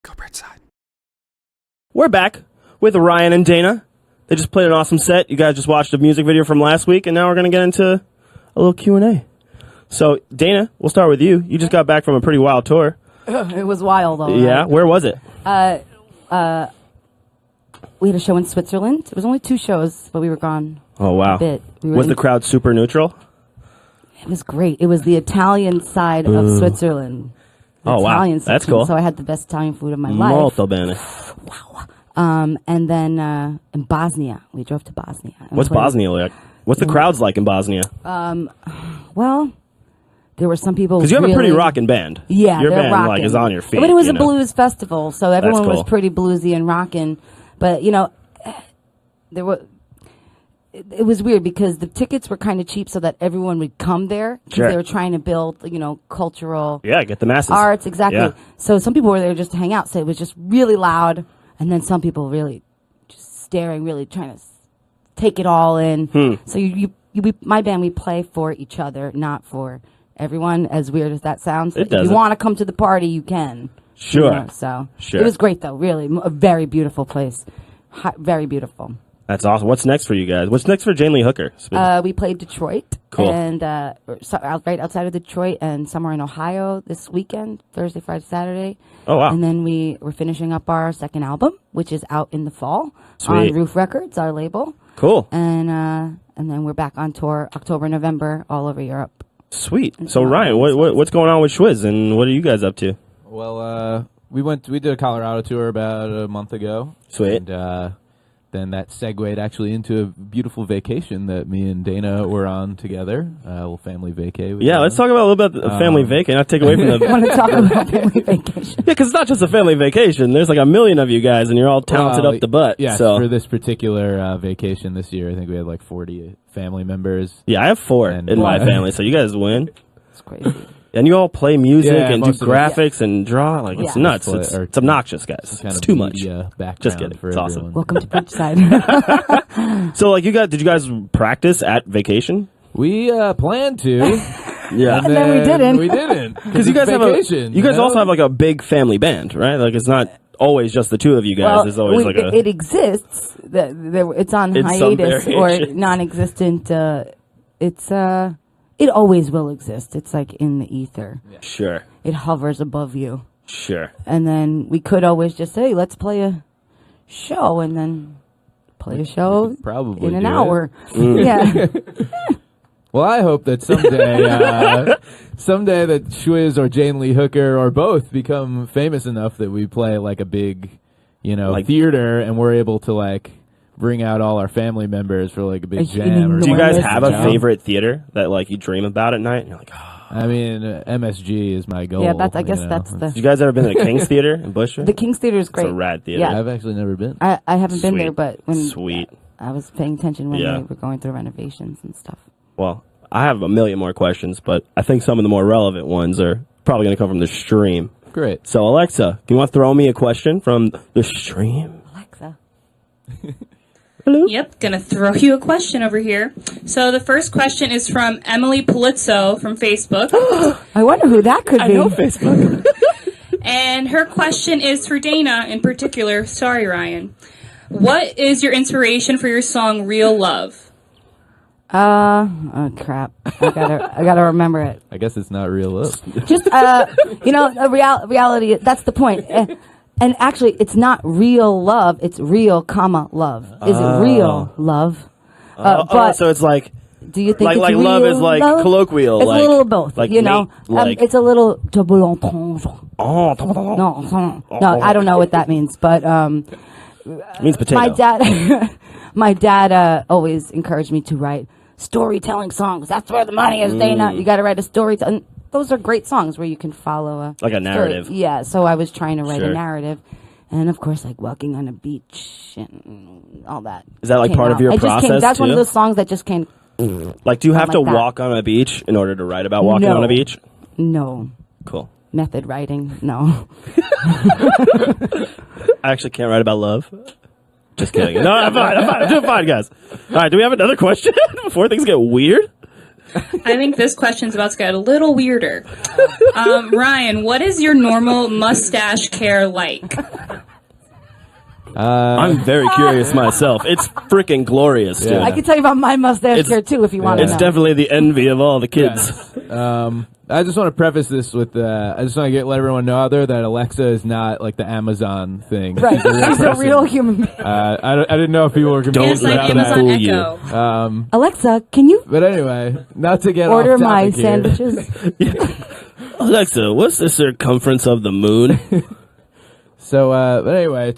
Go Bridgeside. We're back with Ryan and Dana. They just played an awesome set. You guys just watched a music video from last week, and now we're going to get into a little Q&A. So, Dana, we'll start with you. You just got back from a pretty wild tour. It was wild, though. Yeah? Right? Where was it? We had a show in Switzerland. It was only 2 shows, but we were gone. Oh, wow. A bit. Was the crowd super neutral? It was great. It was the Italian side of Switzerland. The Italian wow. That's section. cool. So I had the best Italian food of my life. Molto bene. Wow. And then in Bosnia. We drove to Bosnia. What's Bosnia like? What's the crowds like in Bosnia? Well, there were some people. Because you have a pretty rockin' band. Yeah, your they're band rocking. like is on your feet. But it was a know? blues festival, so everyone cool. was pretty bluesy and rocking. But there were. It was weird because the tickets were kind of cheap, so that everyone would come there because Sure. they were trying to build, cultural. Yeah, get the masses. Arts, exactly. Yeah. So some people were there just to hang out, so it was just really loud, and then some people really just staring, really trying to take it all in. So my band, we play for each other, not for everyone. As weird as that sounds, if you want to come to the party, you can. Sure. So Sure. it was great, though. Really, a very beautiful place, very beautiful. That's awesome. What's next for you guys? What's next for Jane Lee Hooker? We played Detroit, Cool. and right outside of Detroit, and somewhere in Ohio this weekend, Thursday, Friday, Saturday. Oh, wow. And then we're finishing up our second album, which is out in the fall Sweet. on Roof Records, our label. Cool. And then we're back on tour October, November, all over Europe. Sweet. So Ryan, what's going on with Schwiz, and what are you guys up to? Well, we did a Colorado tour about a month ago. Sweet. And then that segued actually into a beautiful vacation that me and Dana were on together, a little family vacay. Yeah, let's talk about a little bit of family vacay, not take away from the... I want to talk about family vacation. Yeah, because it's not just a family vacation. There's like a million of you guys, and you're all talented up the butt. Yeah, so. for this particular vacation this year, I think we had like 40 family members. Yeah, I have 4 in my family, so you guys win. It's crazy. And you all play music Yeah, and do most of us. graphics and draw. Like, it's Yeah. nuts. Play- It's or- obnoxious, guys. Some kind It's of too much. media background Just kidding. for It's awesome. everyone. Welcome to Bridgeside. So, like, did you guys practice at vacation? We planned to. Yeah. And then we didn't. We didn't. Because you guys vacation, you guys know? also have like a big family band, right? Like, it's not always just the two of you guys. Well, There's always like a... it exists. It's on In some hiatus or variations. non-existent. It always will exist. It's like in the ether. Sure. It hovers above you. Sure. And then we could always just say, let's play a show, and then play a show probably in an do it. hour. Yeah. Well, I hope that someday that Schwiz or Jane Lee Hooker or both become famous enough that we play like a big, Like- theater, and we're able to like bring out all our family members for like a big An jam. Or Do you guys Enormous have a jam. favorite theater that like you dream about at night? And you're like, oh. I mean, MSG is my goal. Yeah, I guess you know. that's the... You guys ever been to the King's Theater in Bushwick? The King's Theater is great. It's a rad theater. Yeah. I've actually never been. I haven't been Sweet. there, but when Sweet. I was paying attention when Yeah. they were going through renovations and stuff. Well, I have a million more questions, but I think some of the more relevant ones are probably going to come from the stream. Great. So, Alexa, do you want to throw me a question from the stream? Alexa. Hello? Yep, gonna throw you a question over here. So the first question is from Emily Polizzo from Facebook. I wonder who that could be. Facebook. And her question is for Dana in particular. Sorry, Ryan. What is your inspiration for your song Real Love? Oh crap! I gotta remember it. I guess it's not real love. Just reality. That's the point. And actually, it's not real love. It's real, love. Is it real love? But so it's like, do you think it's like real love is like love? colloquial. It's like, a little of both. Like you know, like, it's a little double entendre. oh, No, I don't know what that means, but it means potato. my dad always encouraged me to write storytelling songs. That's where the money is, Dana. You got to write a story. And those are great songs where you can follow Like a narrative. story. Yeah, so I was trying to write Sure. a narrative. And of course, like walking on a beach and all that. Is that like came part of out. your It just came- process, That's one of too? those songs that just came. Like, do you have to like that. walk on a beach in order to write about walking No. on a beach? No. Cool. Method writing. No. I actually can't write about love. Just kidding. No, I'm fine. I'm doing fine, guys. All right, do we have another question before things get weird? I think this question's about to get a little weirder. Ryan, what is your normal mustache care like? I'm very curious myself. It's freaking glorious, dude. Yeah. I can tell you about my mustache care too if you want to know. It's definitely the envy of all the kids. I just want to preface this with, I just want to let everyone know out there that Alexa is not like the Amazon thing. Right, she's a real human being. I didn't know if people were Don't It's confused. like let them Amazon fool you. Echo. Alexa, can you But anyway, not to get order off my topic here. sandwiches? Alexa, what's the circumference of the moon? So, but anyway,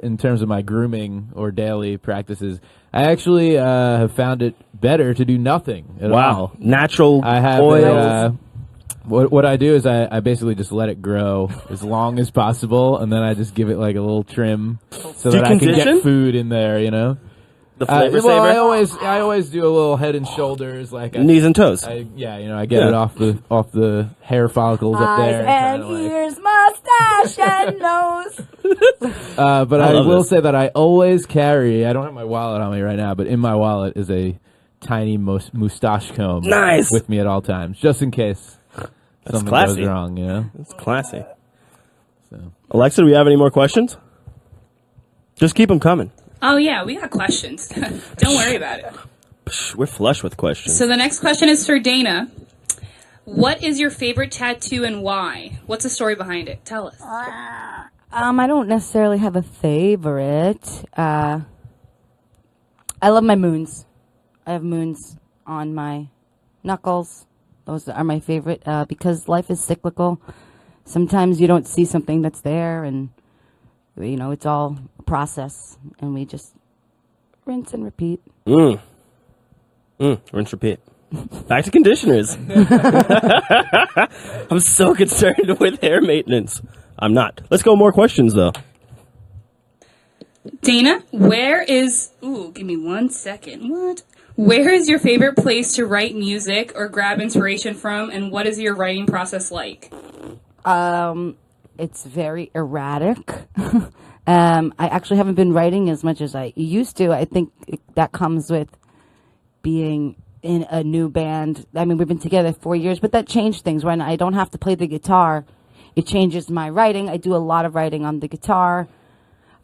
in terms of my grooming or daily practices, I actually have found it better to do nothing at all. Natural I have oils. what I do is I basically just let it grow as long as possible, and then I just give it like a little trim so Do you that I can condition? get food in there, you know. The flavor Well, saver? I always do a little head and shoulders, like Knees and toes. I get it off the hair follicles up there. Eyes and ears, mustache and nose. But I love will this. say that I always carry. I don't have my wallet on me right now, but in my wallet is a tiny mustache comb. Nice. With me at all times, just in case something classy. goes wrong. You know. It's classy. So. Alexa, do we have any more questions? Just keep them coming. Oh, yeah, we got questions. Don't worry about it. We're flush with questions. So the next question is for Dana. What is your favorite tattoo and why? What's the story behind it? Tell us. I don't necessarily have a favorite. I love my moons. I have moons on my knuckles. Those are my favorite because life is cyclical. Sometimes you don't see something that's there, and you know it's all a process, and we just rinse and repeat. Rinse, repeat. Back to conditioners. I'm so concerned with hair maintenance. I'm not. Let's go more questions, though. Dana, give me 1 second. What? Where is your favorite place to write music or grab inspiration from, and what is your writing process like? It's very erratic. I actually haven't been writing as much as I used to. I think that comes with being in a new band. I mean, we've been together 4 years, but that changed things. When I don't have to play the guitar, it changes my writing. I do a lot of writing on the guitar.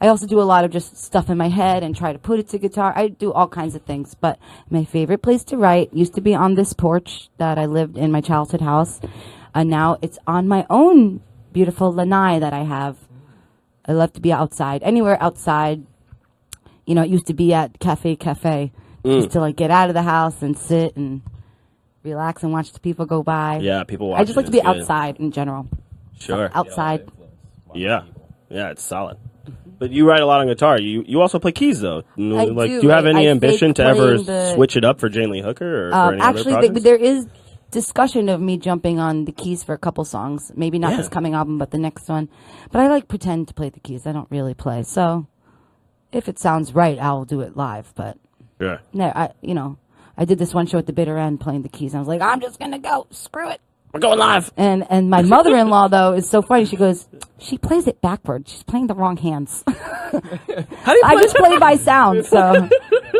I also do a lot of just stuff in my head and try to put it to guitar. I do all kinds of things, but my favorite place to write used to be on this porch that I lived in my childhood house. And now it's on my own beautiful lanai that I have. I love to be outside, anywhere outside. You know, it used to be at Cafe. Just to like get out of the house and sit and relax and watch the people go by. Yeah, people watching. I just like to be outside in general. Sure. Outside. Yeah. Yeah, it's solid. But you write a lot on guitar. You also play keys, though. I do. you have any I ambition fake to ever playing the- switch it up for Jane Lee Hooker or for any other Actually, projects? there is discussion of me jumping on the keys for a couple songs. Maybe not this coming album, but the next one. But I like pretend to play the keys. I don't really play. So if it sounds right, I'll do it live. But Yeah. no, I did this one show at the bitter end playing the keys. And I was like, I'm just gonna go. Screw it. We're going live. And my mother-in-law though is so funny. She goes, she plays it backwards. She's playing the wrong hands. How do you I just play by sound, so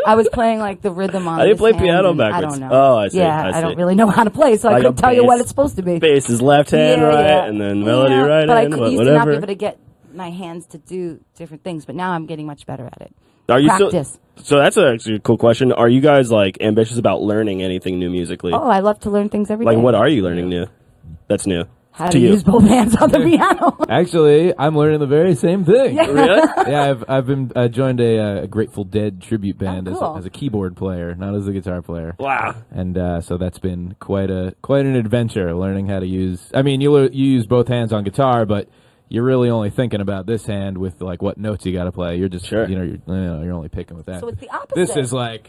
I was playing like the rhythm on. How do you this play hand, piano and backwards? I don't know. Oh, I see, Yeah, I I see. don't really know how to play, so I Like a couldn't tell you what bass. it's supposed to be. Bass is left hand right, and then melody right but hand, I used to not be whatever. able to get my hands to do different things, but now I'm getting much better at it. Are you Practice. So that's actually a cool question. Are you guys like ambitious about learning anything new musically? Oh, I love to learn things every day. Like what are you learning new? That's new. How to you. use both hands on the piano. Actually, I'm learning the very same thing. Really? Yeah, I've been joined a Grateful Dead tribute band cool. as a keyboard player, not as a guitar player. Wow. And so that's been quite an adventure learning how to use. I mean, you use both hands on guitar, but you're really only thinking about this hand with like what notes you got to play. You're just Sure. you're only picking with that. So it's the opposite. This is like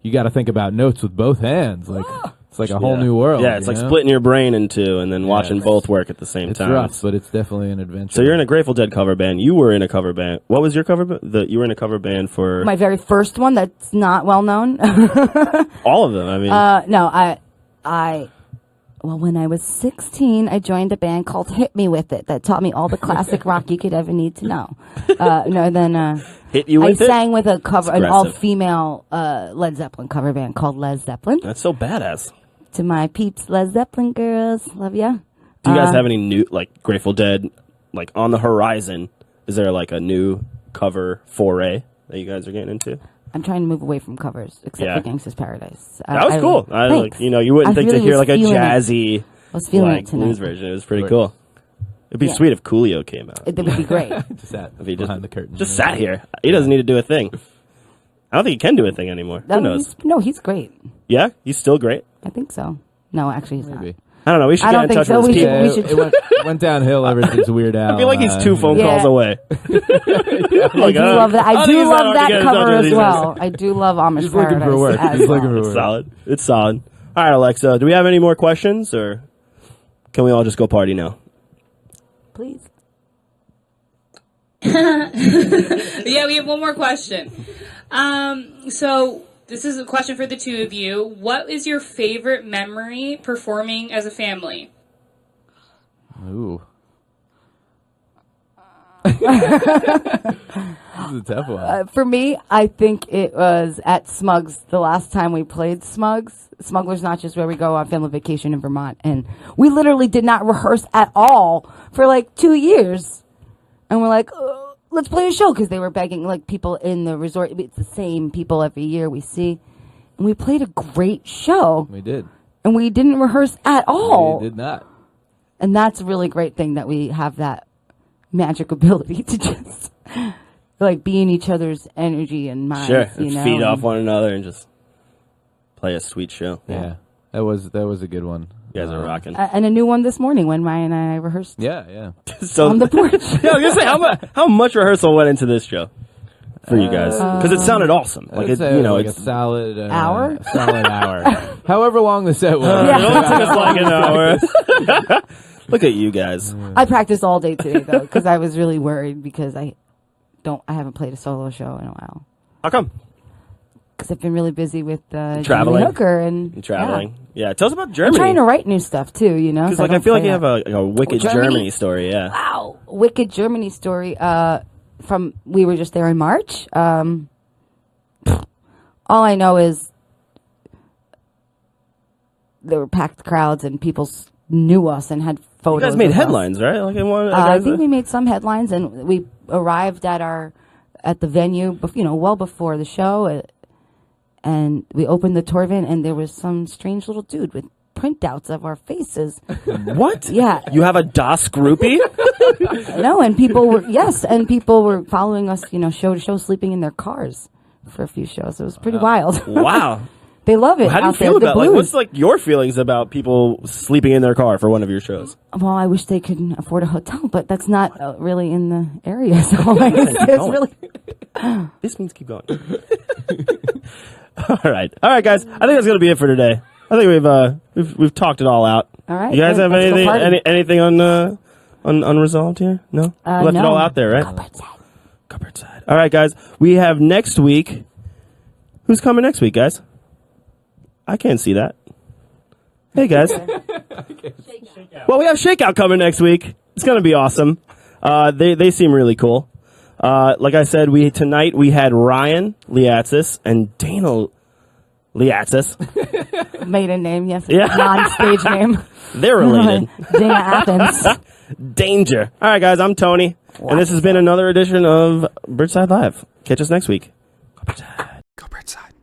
you got to think about notes with both hands. Like it's like a whole new world. Yeah, it's you like know? splitting your brain in two and then watching both work at the same It's time. rough, but it's definitely an adventure. So you're in a Grateful Dead cover band. You were in a cover band. What was your cover band? You were in a cover band for my very first one that's not well known. all of them. I mean, No, well, when I was 16, I joined a band called Hit Me With It that taught me all the classic rock you could ever need to know. Hit You With I It? sang with an aggressive. all-female Led Zeppelin cover band called Led Zeppelin. That's so badass. To my peeps, Led Zeppelin girls, love ya. Do you guys have any new, like, Grateful Dead, like, on the horizon? Is there, like, a new cover foray that you guys are getting into? I'm trying to move away from covers, except for Gangsta's Paradise. That was cool. Thanks. You wouldn't think to hear, like, a jazzy, I was feeling like, it tonight. blues version. It was pretty cool. It'd be sweet if Coolio came out. It would be great. Just sat If he behind the curtain. Just sat here. He doesn't need to do a thing. I don't think he can do a thing anymore. Who knows? He's great. Yeah? He's still great? I think so. No, actually, he's Maybe. not. I don't know. We should I get don't in think touch so. with his We people. should- It went downhill ever since Weird Al. I feel like he's 2 phone calls Yeah. away. I do love that. I think do he's not love hard to get that in touch cover with as these well. I do love Amish He's looking Paradise for work. as He's well. looking for It's work. solid. It's solid. All right, Alexa, do we have any more questions, or can we all just go party now? Please. Yeah, we have one more question. So this is a question for the two of you. What is your favorite memory performing as a family? Ooh. This is a tough one. For me, I think it was at Smugs the last time we played Smugs. Smuggler's Notch, where we go on family vacation in Vermont. And we literally did not rehearse at all for like 2 years. And we're like, let's play a show, because they were begging, like, people in the resort. It's the same people every year we see. And we played a great show. We did. And we didn't rehearse at all. We did not. And that's a really great thing, that we have that magic ability to just like be in each other's energy and minds. Sure. You know? Feed off one another and just play a sweet show. Yeah. That was a good one. You guys are rocking. And a new one this morning when Ryan and I rehearsed Yeah. So, on the porch. yeah, I was gonna say, how much rehearsal went into this show for you guys? Because it sounded awesome. Like it's a solid hour? A solid hour. However long the set was. it only took us like an hour. Look at you guys. I practiced all day today though, because I was really worried, because I haven't played a solo show in a while. How come? Because I've been really busy with Traveling. Jimmy Hooker and Traveling. Yeah. Tell us about I'm Germany. trying to write new stuff too, you know. Because so I feel like you have that. a wicked Germany story. Yeah. Wow, wicked Germany story. We were just there in March. All I know is there were packed crowds and people knew us and had photos. You guys made of us. headlines, right? Like in one. I think we made some headlines, and we arrived at the venue, well before the show, and we opened the tour van, and there was some strange little dude with printouts of our faces. What? Yeah. You have a Das groupie? No, and people were following us, show to show, sleeping in their cars for a few shows. It was pretty wild. Wow. They love it. How do you out there. feel The about blues. what's your feelings about people sleeping in their car for one of your shows? Well, I wish they could afford a hotel, but that's not really in the area. So it's really. This means keep going. All right, guys. I think that's gonna be it for today. I think we've talked it all out. All right. You guys have let's go party. anything on unresolved here? No, left it no. all out there, right? Cupboard side. All right, guys. We have next week. Who's coming next week, guys? I can't see that. Hey, guys. Well, we have Shakeout coming next week. It's going to be awesome. They seem really cool. Like I said, tonight we had Ryan Liatsis and Dana Liatsis. Maiden name, yes. Yeah. Non-stage name. They're related. Dana Athens. Danger. All right, guys. I'm Tony. And this has been another edition of Bridgeside Live. Catch us next week. Go Bridgeside. Go Bridgeside.